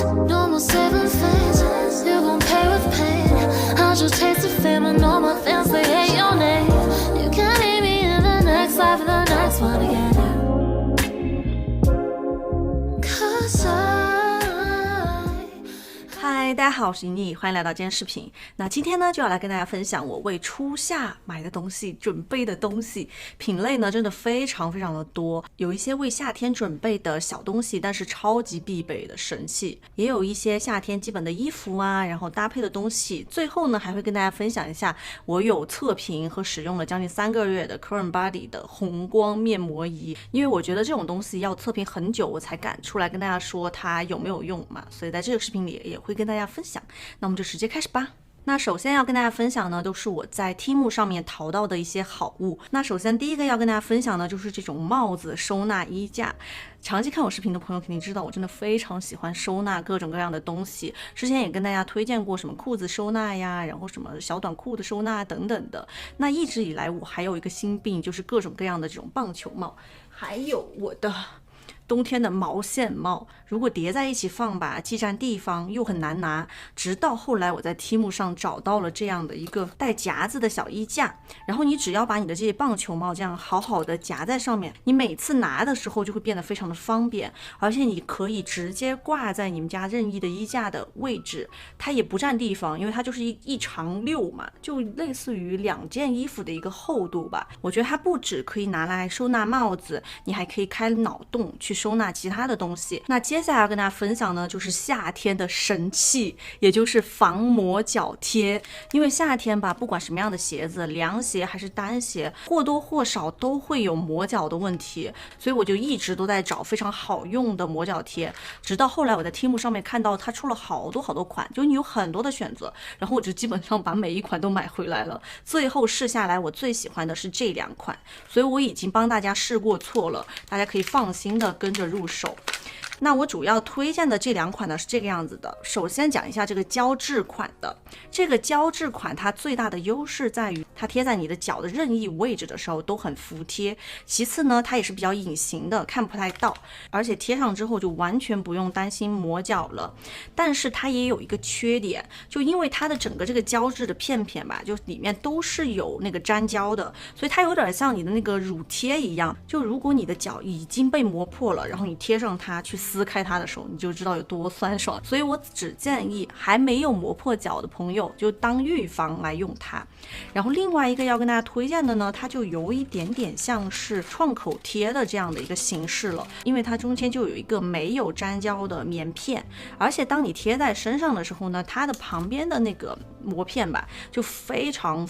face. No more saving face. You gon' pay with pain. I just taste the fame and all my fans, they hate your name. You can meet me in the next life, the next one again. Cause嗨，大家好，我是妮妮，欢迎来到今天视频。那今天呢，就要来跟大家分享我为初夏买的东西、准备的东西，品类呢真的非常的多，有一些为夏天准备的小东西，但是超级必备的神器，也有一些夏天基本的衣服啊，然后搭配的东西。最后呢，还会跟大家分享一下我有测评和使用了将近3个月的 Current Body 的红光面膜仪，因为我觉得这种东西要测评很久，我才敢出来跟大家说它有没有用嘛，所以在这个视频里也会跟大家分享。那我们就直接开始吧。那首先要跟大家分享呢，都是我在 Temu 上面淘到的一些好物。那首先第一个要跟大家分享呢，就是这种帽子收纳衣架。长期看我视频的朋友肯定知道，我真的非常喜欢收纳各种各样的东西。之前也跟大家推荐过什么裤子收纳呀，然后什么小短裤的收纳等等的。那一直以来我还有一个心病，就是各种各样的这种棒球帽，还有我的冬天的毛线帽，如果叠在一起放吧，既占地方又很难拿。直到后来我在 Temu 上找到了这样的一个带夹子的小衣架，然后你只要把你的这些棒球帽这样好好的夹在上面，你每次拿的时候就会变得非常的方便，而且你可以直接挂在你们家任意的衣架的位置，它也不占地方，因为它就是一长溜嘛，就类似于2件衣服的一个厚度吧。我觉得它不只可以拿来收纳帽子，你还可以开脑洞去收纳其他的东西。那接下来要跟大家分享呢，就是夏天的神器，也就是防磨脚贴。因为夏天吧，不管什么样的鞋子，凉鞋还是单鞋，或多或少都会有磨脚的问题，所以我就一直都在找非常好用的磨脚贴。直到后来我在 Temu 上面看到它出了好多款，就你有很多的选择，然后我就基本上把每一款都买回来了。最后试下来，我最喜欢的是这2款，所以我已经帮大家试过错了，大家可以放心的跟着入手。那我主要推荐的这2款呢是这个样子的。首先讲一下这个胶质款的，这个胶质款它最大的优势在于它贴在你的脚的任意位置的时候都很服帖，其次呢它也是比较隐形的，看不太到，而且贴上之后就完全不用担心磨脚了。但是它也有一个缺点，就因为它的整个这个胶质的片片吧，就里面都是有那个粘胶的，所以它有点像你的那个乳贴一样，就如果你的脚已经被磨破了，然后你贴上它去撕开它的时候，你就知道有多酸爽。所以我只建议还没有磨破脚的朋友就当预防来用它。然后另外一个要跟大家推荐的呢，它就有一点点像是创口贴的这样的一个形式了，因为它中间就有一个没有粘胶的棉片，而且当你贴在身上的时候呢，它的旁边的那个膜片吧就非常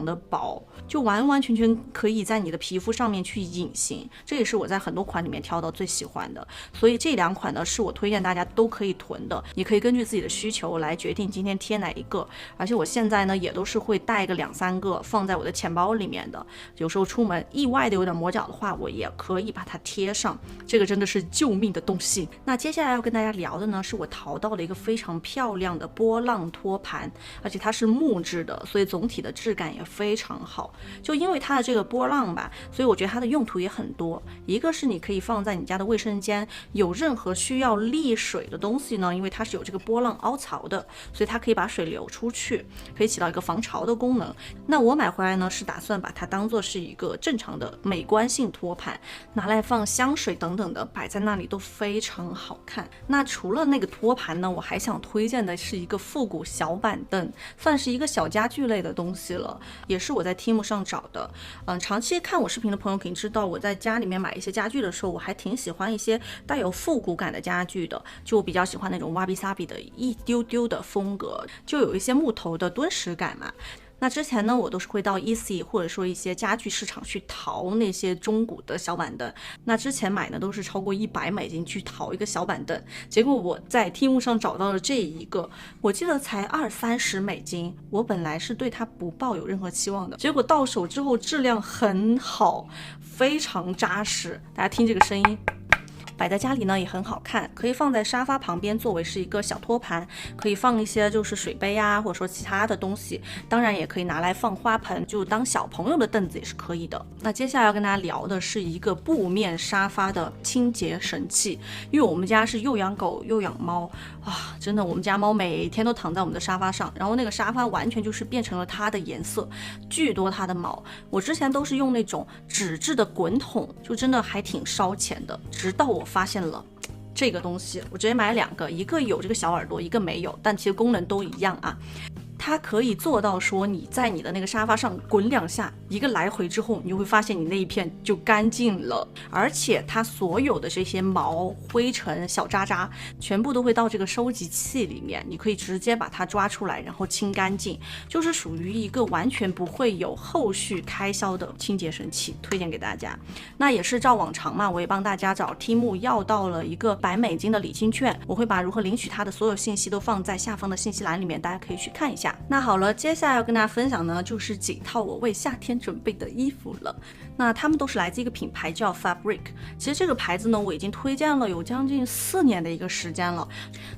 的薄，就完全可以在你的皮肤上面去隐形，这也是我在很多款里面挑到最喜欢的。所以这2款呢是我推荐大家都可以囤的，也可以根据自己的需求来决定今天贴哪一个。而且我现在呢也都是会带个2-3个放在我的钱包里面的，有时候出门意外的有点磨脚的话，我也可以把它贴上，这个真的是救命的东西。那接下来要跟大家聊的呢，是我淘到了一个非常漂亮的波浪托盘，而且它是木质的，所以总体的质感也非常好。就因为它的这个波浪吧，所以我觉得它的用途也很多。一个是你可以放在你家的卫生间，有任何需要沥水的东西呢，因为它是有这个波浪凹槽的，所以它可以把水流出去，可以起到一个防潮的功能。那我买回来呢是打算把它当做是一个正常的美观性托盘，拿来放香水等等的，摆在那里都非常好看。那除了那个托盘呢，我还想推荐的是一个复古小板凳，算是一个小家具类的东西了，也是我在 Temu 上找的。长期看我视频的朋友肯定知道，我在家里面买一些家具的时候，我还挺喜欢一些带有复古感的家具的，就我比较喜欢那种哇比萨比的一丢丢的风格，就有一些木头的敦实感嘛。那之前呢，我都是会到 EC 或者说一些家具市场去淘那些中古的小板凳。那之前买的都是超过$100去淘一个小板凳，结果我在 Temu 上找到了这一个，我记得才$20-30。我本来是对它不抱有任何期望的，结果到手之后质量很好，非常扎实。大家听这个声音。摆在家里呢也很好看，可以放在沙发旁边作为是一个小托盘，可以放一些就是水杯啊，或者说其他的东西，当然也可以拿来放花盆，就当小朋友的凳子也是可以的。那接下来要跟大家聊的是一个布面沙发的清洁神器，因为我们家是又养狗又养猫啊，真的我们家猫每天都躺在我们的沙发上，然后那个沙发完全就是变成了它的颜色，巨多它的毛。我之前都是用那种纸质的滚筒，就真的还挺烧钱的，直到我发现了这个东西，我直接买了2个，一个有这个小耳朵，一个没有，但其实功能都一样啊。它可以做到说你在你的那个沙发上滚2下，一个来回之后，你就会发现你那一片就干净了，而且它所有的这些毛、灰尘、小渣渣全部都会到这个收集器里面，你可以直接把它抓出来，然后清干净，就是属于一个完全不会有后续开销的清洁神器，推荐给大家。那也是照往常嘛，我也帮大家找 Temu 要到了一个$100的礼金券，我会把如何领取它的所有信息都放在下方的信息栏里面，大家可以去看一下。那好了，接下来要跟大家分享呢，就是几套我为夏天准备的衣服了。那它们都是来自一个品牌叫 Fabric， 其实这个牌子呢，我已经推荐了有将近4年的一个时间了，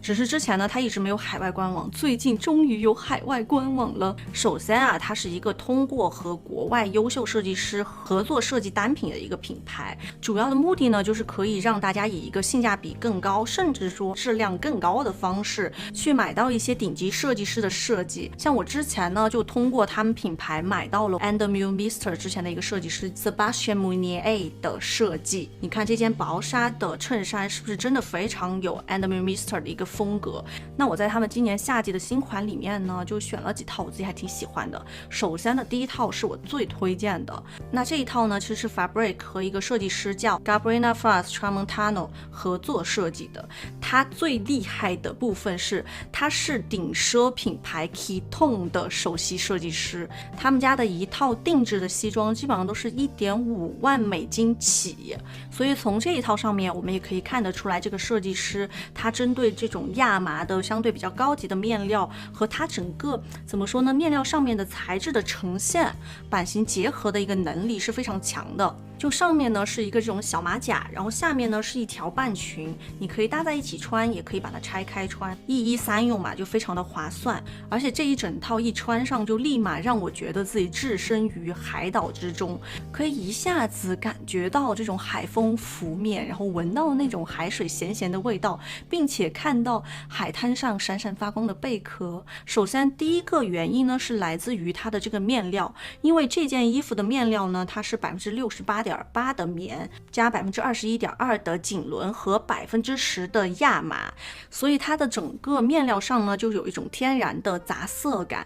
只是之前呢，它一直没有海外官网，最近终于有海外官网了。首先啊，它是一个通过和国外优秀设计师合作设计单品的一个品牌，主要的目的呢，就是可以让大家以一个性价比更高，甚至说质量更高的方式去买到一些顶级设计师的设计。像我之前呢，就通过他们品牌买到了 Endemol Mr 之前的一个设计师 Sébastien Mounier 的设计。你看这件薄纱的衬衫是不是真的非常有 Endemol Mr 的一个风格？那我在他们今年夏季的新款里面呢，就选了几套我自己还挺喜欢的。首先的第一套是我最推荐的，那这一套呢，其实是 Fabric 和一个设计师叫 Gabriela Fras Tramontano 合作设计的。它最厉害的部分是，它是顶奢品牌 Kiton 的首席设计师，他们家的一套定制的西装基本上都是1.5万美金起，所以从这一套上面我们也可以看得出来，这个设计师他针对这种亚麻的相对比较高级的面料和它整个怎么说呢，面料上面的材质的呈现版型结合的一个能力是非常强的。就上面呢是一个这种小马甲，然后下面呢是一条半裙，你可以搭在一起穿，也可以把它拆开穿，1衣3用嘛，就非常的划算。而且这一整套一穿上，就立马让我觉得自己置身于海岛之中，可以一下子感觉到这种海风拂面，然后闻到那种海水咸咸的味道，并且看到海滩上闪闪发光的贝壳。首先第一个原因呢是来自于它的这个面料，因为这件衣服的面料呢，它是68.8%的棉加21.2%的锦纶和10%的亚麻，所以它的整个面料上呢就有一种天然的杂色感。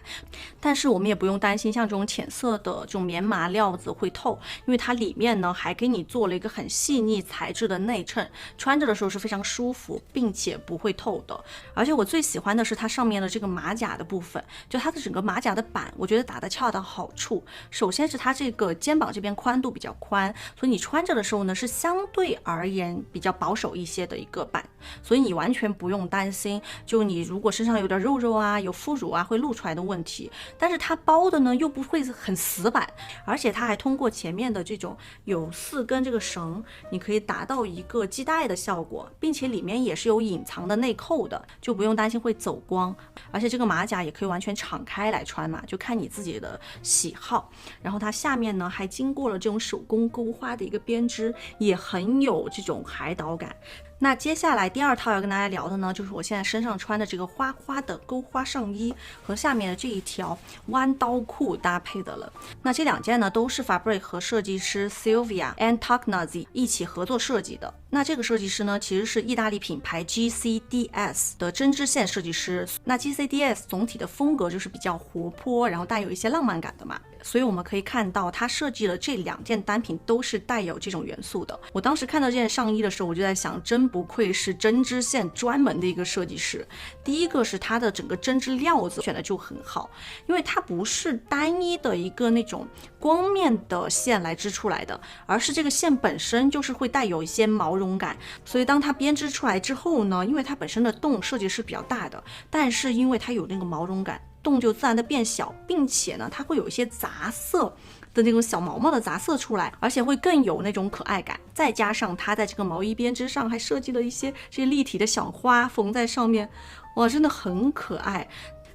但是我们也不用担心像这种浅色的这种棉麻料子会透，因为它里面呢还给你做了一个很细腻材质的内衬，穿着的时候是非常舒服并且不会透的。而且我最喜欢的是它上面的这个马甲的部分，就它的整个马甲的版我觉得打得恰到好处。首先是它这个肩膀这边宽度比较宽，所以你穿着的时候呢是相对而言比较保守一些的一个版，所以你完全不用担心就你如果身上有点肉肉啊，有副乳啊会露出来的问题。但是它包的呢又不会很死板，而且它还通过前面的这种有4根这个绳，你可以达到一个系带的效果，并且里面也是有隐藏的内扣的，就不用担心会走光。而且这个马甲也可以完全敞开来穿嘛，就看你自己的喜好。然后它下面呢还经过了这种手工钩花的一个编织，也很有这种海岛感。那接下来第2套要跟大家聊的呢，就是我现在身上穿的这个花花的钩花上衣和下面的这一条弯刀裤搭配的了。那这2件呢都是 Fabric 和设计师 Silvia Antognazzi 一起合作设计的。那这个设计师呢其实是意大利品牌 GCDS 的针织线设计师。那 GCDS 总体的风格就是比较活泼，然后带有一些浪漫感的嘛，所以我们可以看到他设计了这2件单品都是带有这种元素的。我当时看到这件上衣的时候，我就在想，真不愧是针织线专门的一个设计师。第一个是它的整个针织料子选的就很好，因为它不是单一的一个那种光面的线来织出来的，而是这个线本身就是会带有一些毛绒感，所以当它编织出来之后呢，因为它本身的洞设计是比较大的，但是因为它有那个毛绒感，洞就自然的变小，并且呢它会有一些杂色的那种小毛毛的杂色出来，而且会更有那种可爱感。再加上它在这个毛衣边之上还设计了一些这些立体的小花缝在上面，哇，真的很可爱。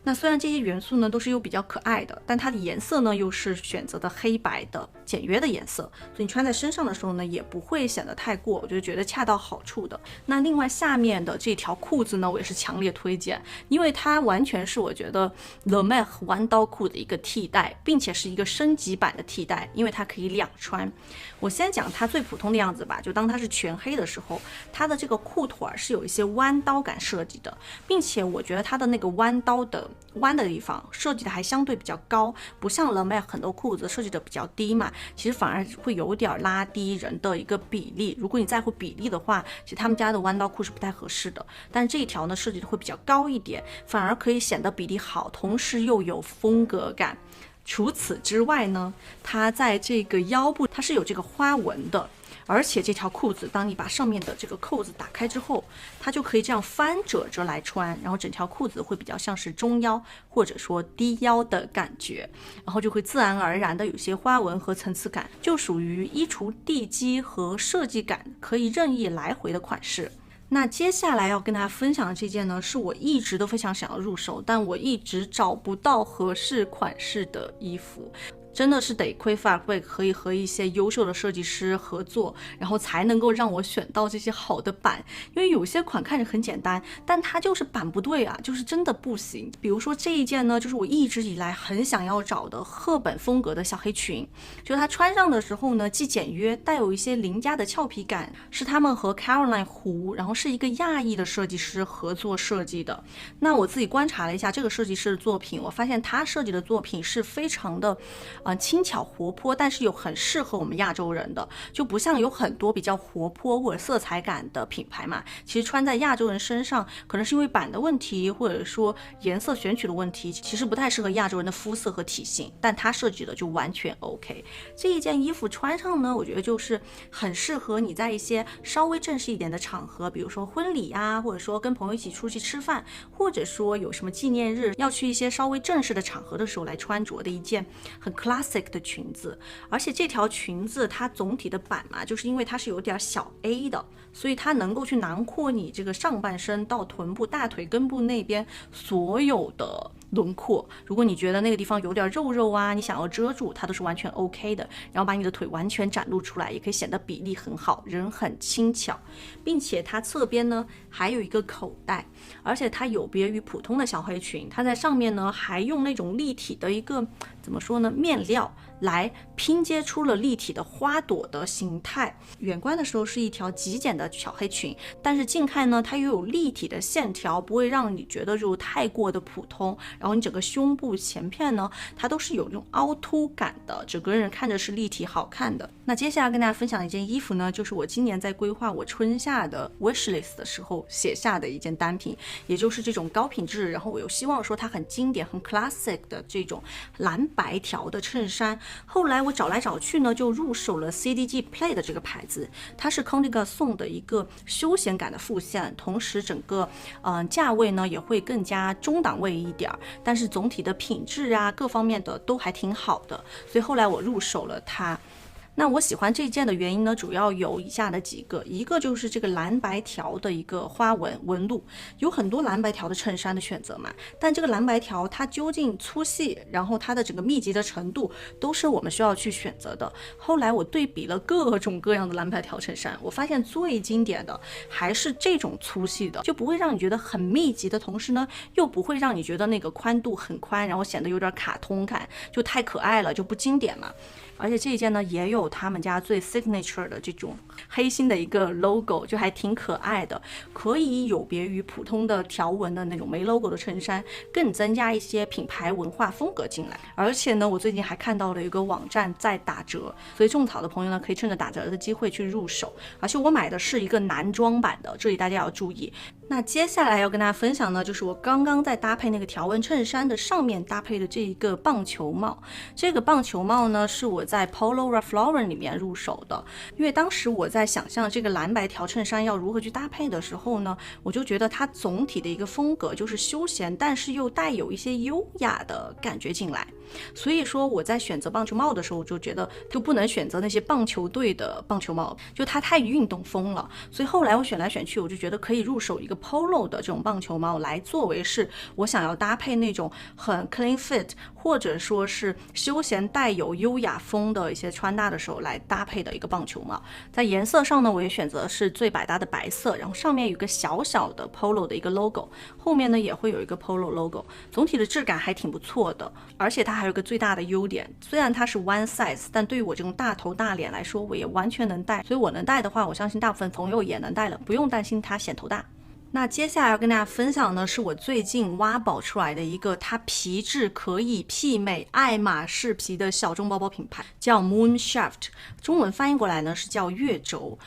那虽然这些元素呢都是又比较可爱的，但它的颜色呢又是选择的黑白的简约的颜色，所以你穿在身上的时候呢也不会显得太过，我就觉得恰到好处的。那另外下面的这条裤子呢我也是强烈推荐，因为它完全是我觉得 Le Mer 弯刀裤的一个替代，并且是一个升级版的替代，因为它可以两穿。我先讲它最普通的样子吧，就当它是全黑的时候，它的这个裤腿是有一些弯刀感设计的，并且我觉得它的那个弯刀的弯的地方设计的还相对比较高，不像 Le Mer 很多裤子设计的比较低嘛，其实反而会有点拉低人的一个比例。如果你在乎比例的话，其实他们家的弯刀裤是不太合适的，但是这一条呢设计的会比较高一点，反而可以显得比例好，同时又有风格感。除此之外呢，它在这个腰部它是有这个花纹的，而且这条裤子当你把上面的这个扣子打开之后，它就可以这样翻褶着来穿，然后整条裤子会比较像是中腰或者说低腰的感觉，然后就会自然而然的有些花纹和层次感，就属于衣橱地基和设计感可以任意来回的款式。那接下来要跟大家分享的这件呢，是我一直都非常想要入手，但我一直找不到合适款式的衣服。真的是得亏法贵可以和一些优秀的设计师合作，然后才能够让我选到这些好的版。因为有些款看着很简单，但它就是版不对啊，就是真的不行。比如说这一件呢，就是我一直以来很想要找的赫本风格的小黑裙，就是它穿上的时候呢，既简约，带有一些邻家的俏皮感，是他们和 Caroline 胡，然后是一个亚裔的设计师合作设计的。那我自己观察了一下这个设计师的作品，我发现他设计的作品是非常的轻巧活泼，但是又很适合我们亚洲人的，就不像有很多比较活泼或者色彩感的品牌嘛，其实穿在亚洲人身上，可能是因为版的问题，或者说颜色选取的问题，其实不太适合亚洲人的肤色和体型，但他设计的就完全 OK。这一件衣服穿上呢，我觉得就是很适合你在一些稍微正式一点的场合，比如说婚礼啊，或者说跟朋友一起出去吃饭，或者说有什么纪念日要去一些稍微正式的场合的时候来穿着的一件很 classic 的裙子。而且这条裙子它总体的版嘛，就是因为它是有点小 A 的，所以它能够去囊括你这个上半身到臀部、大腿根部那边所有的轮廓。如果你觉得那个地方有点肉肉啊，你想要遮住，它都是完全 OK 的，然后把你的腿完全展露出来，也可以显得比例很好，人很轻巧。并且它侧边呢还有一个口袋，而且它有别于普通的小黑裙，它在上面呢还用那种立体的一个怎么说呢面料来拼接出了立体的花朵的形态。远观的时候是一条极简的小黑裙，但是近看呢它又有立体的线条，不会让你觉得就太过的普通，然后你整个胸部前片呢它都是有这种凹凸感的，整个人看着是立体好看的。那接下来跟大家分享的一件衣服呢，就是我今年在规划我春夏的 wishlist 的时候写下的一件单品，也就是这种高品质，然后我又希望说它很经典很 classic 的这种蓝白条的衬衫。后来我找来找去呢，就入手了 CDG Play 的这个牌子，它是 Comme des Garçons 的一个休闲感的副线，同时整个价位呢也会更加中档位一点，但是总体的品质啊各方面的都还挺好的，所以后来我入手了它。那我喜欢这件的原因呢，主要有以下的几个，一个就是这个蓝白条的一个花纹纹路，有很多蓝白条的衬衫的选择嘛，但这个蓝白条它究竟粗细，然后它的整个密集的程度都是我们需要去选择的。后来我对比了各种各样的蓝白条衬衫，我发现最经典的还是这种粗细的，就不会让你觉得很密集的同时呢，又不会让你觉得那个宽度很宽，然后显得有点卡通感，就太可爱了，就不经典嘛。而且这一件呢也有他们家最 signature 的这种黑心的一个 logo， 就还挺可爱的，可以有别于普通的条纹的那种没 logo 的衬衫，更增加一些品牌文化风格进来。而且呢我最近还看到了一个网站在打折，所以种草的朋友呢可以趁着打折的机会去入手。而且我买的是一个男装版的，这里大家要注意，那接下来要跟大家分享呢，就是我刚刚在搭配那个条纹衬衫的上面搭配的这一个棒球帽。这个棒球帽呢，是我在 Polo Ralph Lauren 里面入手的，因为当时我在想象这个蓝白条衬衫要如何去搭配的时候呢，我就觉得它总体的一个风格就是休闲，但是又带有一些优雅的感觉进来。所以说我在选择棒球帽的时候，就觉得就不能选择那些棒球队的棒球帽，就它太运动风了。所以后来我选来选去，我就觉得可以入手一个 Polo 的这种棒球帽，来作为是我想要搭配那种很 clean fit 或者说是休闲带有优雅风的一些穿搭的时候来搭配的一个棒球帽。在颜色上呢，我也选择的是最百搭的白色，然后上面有一个小小的 Polo 的一个 logo， 后面呢也会有一个 Polo logo， 总体的质感还挺不错的。而且它还有一个最大的优点，虽然它是 one size， 但对于我这种大头大脸来说，我也完全能戴。所以我能戴的话，我相信大部分朋友也能戴了，不用担心它显头大。那接下来要跟大家分享呢，是我最近挖宝出来的一个它皮质可以媲美爱马仕皮的小众包包品牌，叫 Moonshaft， 中文翻译过来呢是叫月轴。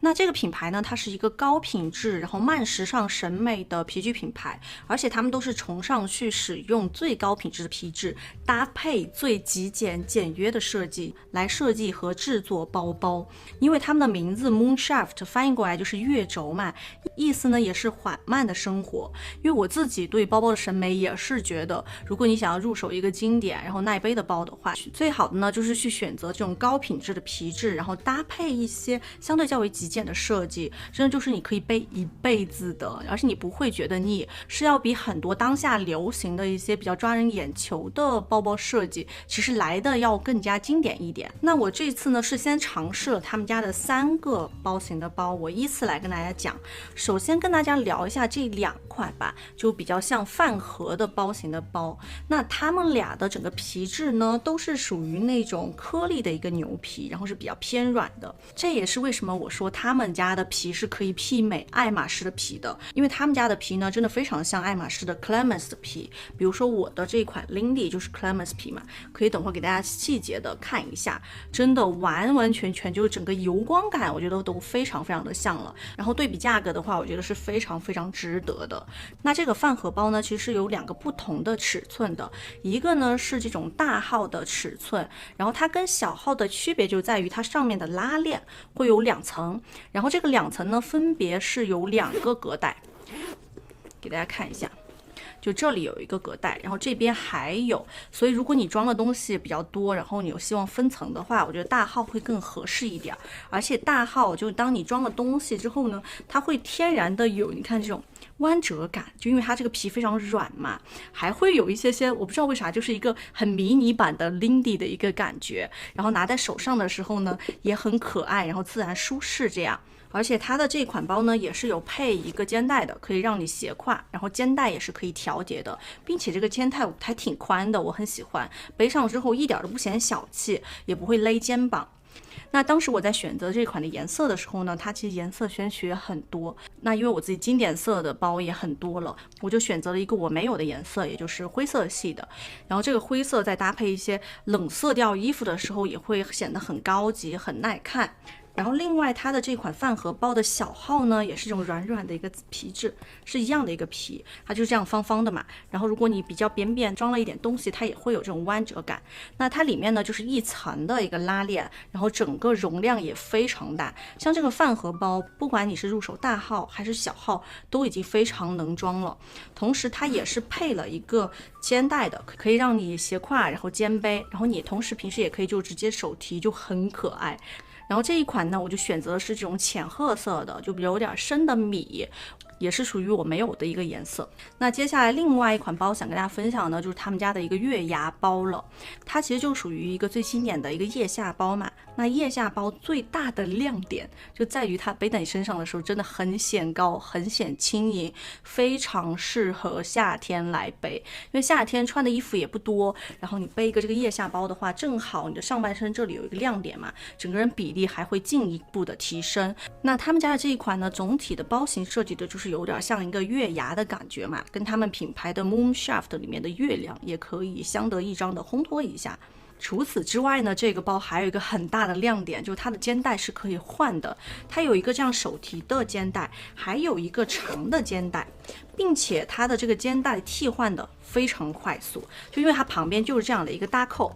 那这个品牌呢，它是一个高品质然后慢时尚审美的皮具品牌，而且他们都是崇尚去使用最高品质的皮质，搭配最极简简约的设计来设计和制作包包。因为他们的名字 Moonshaft 翻译过来就是月轴嘛，意思呢也是缓慢的生活。因为我自己对包包的审美也是觉得，如果你想要入手一个经典然后耐背的包的话，最好的呢就是去选择这种高品质的皮质，然后搭配一些相对较为极简的设计，真的就是你可以背一辈子的，而且你不会觉得腻，是要比很多当下流行的一些比较抓人眼球的包包设计其实来的要更加经典一点。那我这次呢是先尝试了他们家的3个包型的包，我依次来跟大家讲。首先跟大家聊一下这2款吧，就比较像饭盒的包型的包。那他们俩的整个皮质呢都是属于那种颗粒的一个牛皮，然后是比较偏软的。这也是为什么我说他们家的皮是可以媲美爱马仕的皮的，因为他们家的皮呢真的非常像爱马仕的 Clemens 的皮。比如说我的这款 Lindy 就是 Clemens 皮嘛，可以等会给大家细节的看一下，真的完完全全就是整个油光感我觉得都非常非常的像了。然后对比价格的话，我觉得是非常非常值得的。那这个饭盒包呢其实是有2个不同的尺寸的，一个呢是这种大号的尺寸，然后它跟小号的区别就在于它上面的拉链会有2层，然后这个2层呢分别是有2个隔带，给大家看一下，就这里有一个隔带，然后这边还有，所以如果你装的东西比较多，然后你有希望分层的话，我觉得大号会更合适一点。而且大号就当你装了东西之后呢，它会天然的有你看这种弯折感，就因为它这个皮非常软嘛，还会有一些我不知道为啥，就是一个很迷你版的 Lindy 的一个感觉，然后拿在手上的时候呢也很可爱，然后自然舒适这样。而且它的这款包呢也是有配一个肩带的，可以让你斜挎，然后肩带也是可以调节的，并且这个肩带还挺宽的，我很喜欢，背上之后一点都不显小气，也不会勒肩膀。那当时我在选择这款的颜色的时候呢，它其实颜色选取很多，那因为我自己经典色的包也很多了，我就选择了一个我没有的颜色，也就是灰色系的。然后这个灰色再搭配一些冷色调衣服的时候，也会显得很高级很耐看。然后另外它的这款饭盒包的小号呢也是这种软软的一个皮质，是一样的一个皮，它就是这样方方的嘛，然后如果你比较扁扁装了一点东西，它也会有这种弯折感。那它里面呢就是1层的一个拉链，然后整个容量也非常大，像这个饭盒包不管你是入手大号还是小号都已经非常能装了。同时它也是配了一个肩带的，可以让你斜挎然后肩背，然后你同时平时也可以就直接手提，就很可爱。然后这一款呢我就选择的是这种浅褐色的，就比较有点深的米，也是属于我没有的一个颜色。那接下来另外一款包想跟大家分享呢，就是他们家的一个月牙包了。它其实就属于一个最经典的一个腋下包嘛。那腋下包最大的亮点就在于它背在你身上的时候真的很显高很显轻盈，非常适合夏天来背。因为夏天穿的衣服也不多，然后你背一个这个腋下包的话，正好你的上半身这里有一个亮点嘛，整个人比例还会进一步的提升。那他们家的这一款呢，总体的包型设计的就是有点像一个月牙的感觉嘛，跟他们品牌的 Moonshaft 里面的月亮也可以相得益彰的烘托一下。除此之外呢，这个包还有一个很大的亮点，就是它的肩带是可以换的，它有一个这样手提的肩带，还有一个长的肩带，并且它的这个肩带替换的非常快速，就因为它旁边就是这样的一个搭扣。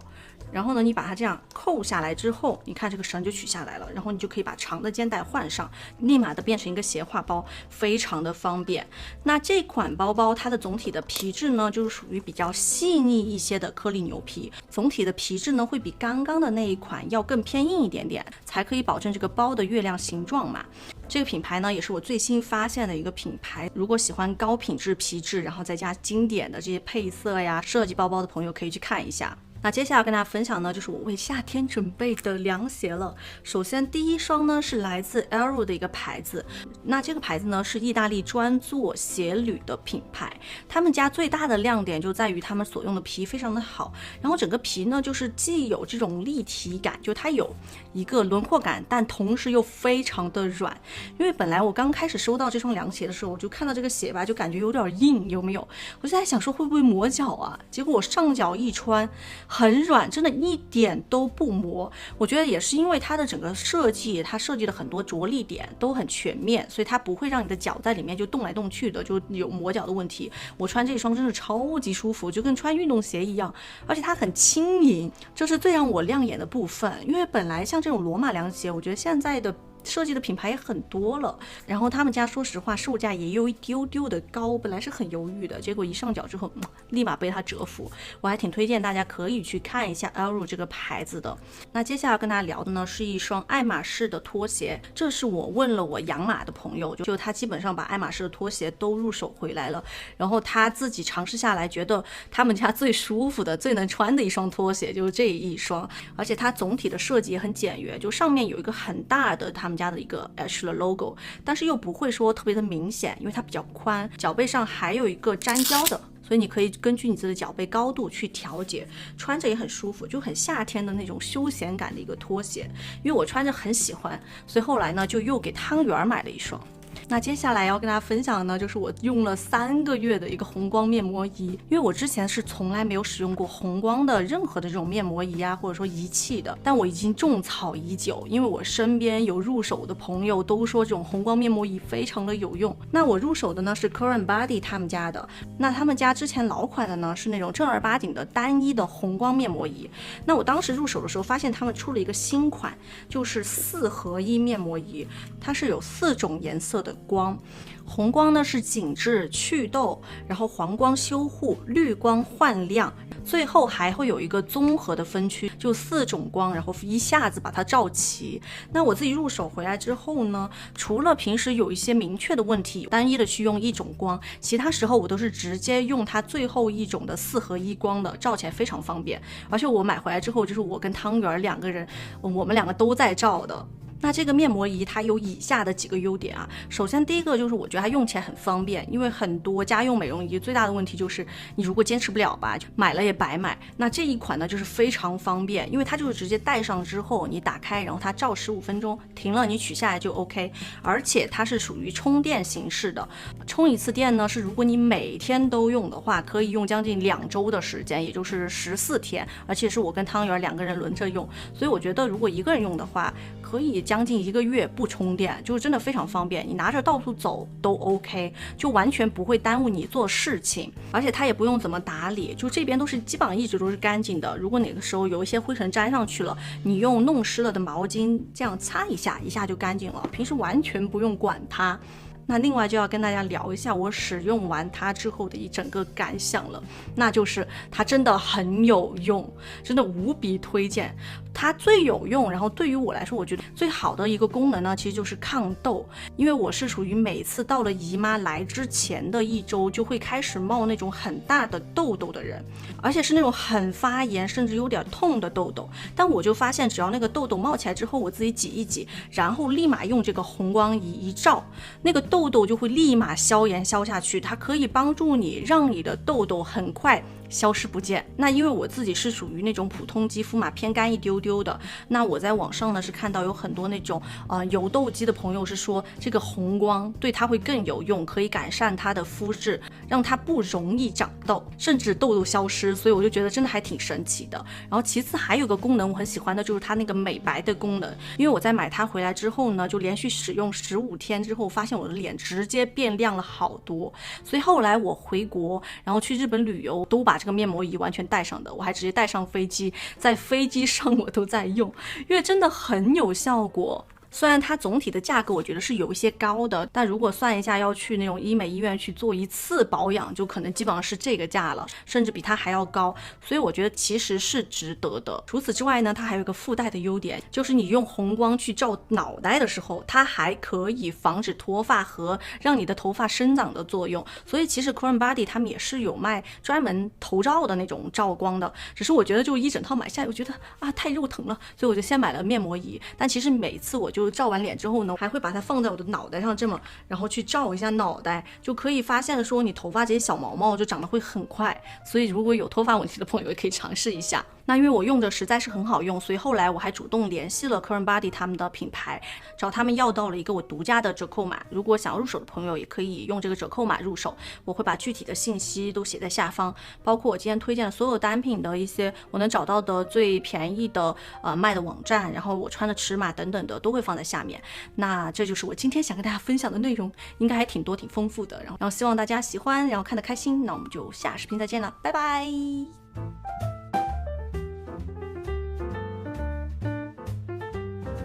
然后呢，你把它这样扣下来之后，你看这个绳就取下来了，然后你就可以把长的肩带换上，立马的变成一个斜挎包，非常的方便。那这款包包它的总体的皮质呢，就是属于比较细腻一些的颗粒牛皮，总体的皮质呢会比刚刚的那一款要更偏硬一点点，才可以保证这个包的月亮形状嘛。这个品牌呢，也是我最新发现的一个品牌。如果喜欢高品质皮质，然后再加经典的这些配色呀，设计包包的朋友可以去看一下。那接下来跟大家分享呢，就是我为夏天准备的凉鞋了。首先第一双呢是来自 Aero 的一个牌子，那这个牌子呢是意大利专做鞋履的品牌，他们家最大的亮点就在于他们所用的皮非常的好，然后整个皮呢就是既有这种立体感，就它有一个轮廓感，但同时又非常的软。因为本来我刚开始收到这双凉鞋的时候，我就看到这个鞋吧，就感觉有点硬，有没有？我就在想说会不会磨脚啊？结果我上脚一穿，很软，真的一点都不磨。我觉得也是因为它的整个设计，它设计了很多着力点都很全面，所以它不会让你的脚在里面就动来动去的，就有磨脚的问题。我穿这双真的超级舒服，就跟穿运动鞋一样，而且它很轻盈，这是最让我亮眼的部分。因为本来像这种罗马凉鞋，我觉得现在的设计的品牌也很多了，然后他们家说实话售价也有一丢丢的高，本来是很犹豫的，结果一上脚之后，立马被它折服。我还挺推荐大家可以去看一下 Aero 这个牌子的。那接下来跟大家聊的呢是一双爱马仕的拖鞋，这是我问了我养马的朋友，就他基本上把爱马仕的拖鞋都入手回来了，然后他自己尝试下来，觉得他们家最舒服的、最能穿的一双拖鞋就是这一双，而且它总体的设计也很简约，就上面有一个很大的他们家的一个 H 的 logo， 但是又不会说特别的明显，因为它比较宽，脚背上还有一个粘胶的，所以你可以根据你自己的脚背高度去调节，穿着也很舒服，就很夏天的那种休闲感的一个拖鞋。因为我穿着很喜欢，所以后来呢就又给汤圆买了一双。那接下来要跟大家分享的呢，就是我用了3个月的一个红光面膜仪，因为我之前是从来没有使用过红光的任何的这种面膜仪啊，或者说仪器的，但我已经种草已久，因为我身边有入手的朋友都说这种红光面膜仪非常的有用。那我入手的呢是 Current Body 他们家的，那他们家之前老款的呢是那种正儿八经的单一的红光面膜仪。那我当时入手的时候发现他们出了一个新款，就是4合1面膜仪，它是有4种颜色的光，红光呢是紧致祛痘，然后黄光修护，绿光焕亮，最后还会有一个综合的分区，就4种光，然后一下子把它照齐。那我自己入手回来之后呢，除了平时有一些明确的问题，单一的去用1种光，其他时候我都是直接用它最后1种的4合1光的，照起来非常方便。而且我买回来之后，就是我跟汤圆2个人，我们2个都在照的。那这个面膜仪它有以下的几个优点啊。首先第一个就是我觉得它用起来很方便，因为很多家用美容仪最大的问题就是你如果坚持不了吧，买了也白买。那这一款呢就是非常方便，因为它就是直接戴上之后你打开，然后它照15分钟，停了你取下来就 OK。而且它是属于充电形式的，充一次电呢是如果你每天都用的话，可以用将近2周的时间，也就是14天，而且是我跟汤圆2个人轮着用，所以我觉得如果一个人用的话，可以将近1个月不充电，就是真的非常方便，你拿着到处走都 OK， 就完全不会耽误你做事情，而且它也不用怎么打理，就这边都是基本上一直都是干净的，如果哪个时候有一些灰尘沾上去了，你用弄湿了的毛巾这样擦一下，一下就干净了，平时完全不用管它。那另外就要跟大家聊一下我使用完它之后的一整个感想了，那就是它真的很有用，真的无比推荐。它最有用，然后对于我来说我觉得最好的一个功能呢，其实就是抗痘。因为我是属于每次到了姨妈来之前的1周就会开始冒那种很大的痘痘的人，而且是那种很发炎甚至有点痛的痘痘。但我就发现只要那个痘痘冒起来之后，我自己挤一挤，然后立马用这个红光仪一照，那个痘痘就会立马消炎消下去，它可以帮助你让你的痘痘很快消失不见。那因为我自己是属于那种普通肌肤嘛，偏干一丢丢的，那我在网上呢是看到有很多那种油痘肌的朋友是说这个红光对它会更有用，可以改善它的肤质，让它不容易长痘，甚至痘痘消失，所以我就觉得真的还挺神奇的。然后其次还有个功能我很喜欢的就是它那个美白的功能，因为我在买它回来之后呢，就连续使用15天之后，发现我的脸直接变亮了好多，所以后来我回国，然后去日本旅游，都把这个面膜仪完全带上的，我还直接带上飞机，在飞机上我都在用，因为真的很有效果。虽然它总体的价格我觉得是有一些高的，但如果算一下要去那种医美医院去做一次保养，就可能基本上是这个价了，甚至比它还要高，所以我觉得其实是值得的。除此之外呢，它还有一个附带的优点，就是你用红光去照脑袋的时候，它还可以防止脱发和让你的头发生长的作用。所以其实 Crownbody 他们也是有卖专门头照的那种照光的，只是我觉得就一整套买下来，我觉得太肉疼了，所以我就先买了面膜仪。但其实每次我就照完脸之后呢，还会把它放在我的脑袋上这么，然后去照一下脑袋，就可以发现说你头发这些小毛毛就长得会很快，所以如果有脱发问题的朋友也可以尝试一下。那因为我用着实在是很好用，所以后来我还主动联系了 Crownbody 他们的品牌，找他们要到了一个我独家的折扣码，如果想要入手的朋友也可以用这个折扣码入手，我会把具体的信息都写在下方，包括我今天推荐的所有单品的一些我能找到的最便宜的卖的网站，然后我穿的尺码等等的都会放在下面。那这就是我今天想跟大家分享的内容，应该还挺多挺丰富的，然后希望大家喜欢，然后看得开心。那我们就下视频再见了，拜拜。